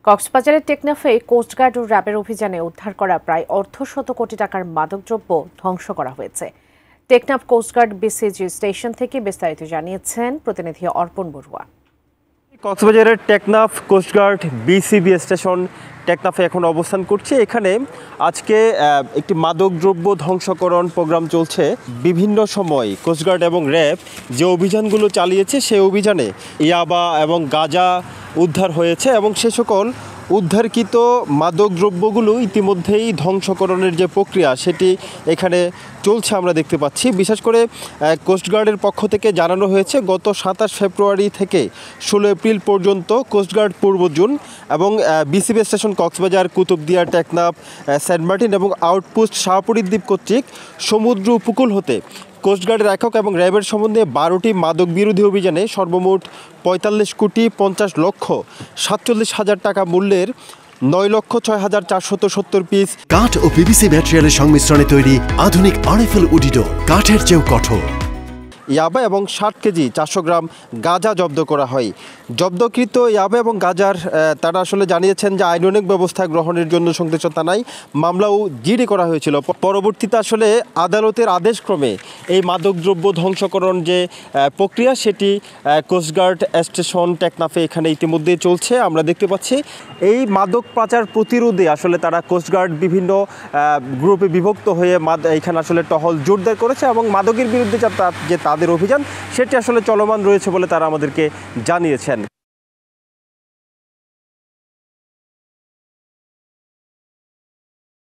কক্সবাজারের টেকনাফে কোস্টগার্ড ও র্যাবের অভিযানে উদ্ধার করা প্রায় অর্ধশত কোটি টাকার মাদকদ্রব্য ধ্বংস করা হয়েছে। টেকনাফ কোস্টগার্ড বিসিজি স্টেশন থেকে বিস্তারিত জানিয়েছেন প্রতিনিধি অর্পণ বড়ুয়া। কক্সবাজারের টেকনাফ কোস্টগার্ড বিসিবি স্টেশন টেকনাফে এখন অবস্থান করছে। এখানে আজকে একটি মাদকদ্রব্য ধ্বংসকরণ প্রোগ্রাম চলছে। বিভিন্ন সময় কোস্টগার্ড এবং র্যাব যে অভিযানগুলো চালিয়েছে সেই অভিযানে ইয়াবা এবং গাঁজা উদ্ধার হয়েছে এবং সে সকল উদ্ধারকৃত মাদকদ্রব্যগুলো ইতিমধ্যেই ধ্বংসকরণের যে প্রক্রিয়া সেটি এখানে চলছে আমরা দেখতে পাচ্ছি। বিশেষ করে কোস্টগার্ডের পক্ষ থেকে জানানো হয়েছে গত 27 ফেব্রুয়ারি থেকে 16 এপ্রিল পর্যন্ত কোস্টগার্ড পূর্ব জোন এবং BCB station Cox's Bazar, Kutubdia, Teknaf, Saint Martin এবং আউটপোস্ট শাহপুরীর দ্বীপ কর্তৃক সমুদ্র উপকূল হতে কোস্টগার্ডের একক এবং র্যাবের সম্বন্ধে 12টি মাদক বিরোধী অভিযানে সর্বমোট 45,47,47,000 টাকা মূল্যের 9,06,470 পিস কাঠ ও পিভিসি ম্যাটেরিয়ালের সংমিশ্রণে তৈরি আধুনিক আরএফএল উডিডো কাঠের চেয়েও কঠোর ইয়াবা এবং 60 কেজি 400 গ্রাম গাঁজা জব্দ করা হয়। জব্দকৃত ইয়াবা এবং গাঁজার তারা আসলে জানিয়েছেন যে আইনানুগ ব্যবস্থা গ্রহণের জন্য সংশ্লিষ্ট থানায় মামলাও জিডি করা হয়েছিল। পরবর্তীতে আসলে আদালতের আদেশক্রমে এই মাদকদ্রব্য ধ্বংসকরণ যে প্রক্রিয়া সেটি কোস্টগার্ড স্টেশন টেকনাফে এখানে ইতিমধ্যেই চলছে। আমরা দেখতে পাচ্ছি এই মাদক পাচার প্রতিরোধে আসলে তারা কোস্টগার্ড বিভিন্ন গ্রুপে বিভক্ত হয়ে এখানে আসলে টহল জোরদার করেছে এবং মাদকের বিরুদ্ধে যে তাদের অভিযান সেটি আসলে চলমান রয়েছে বলে তারা আমাদেরকে জানিয়েছেন।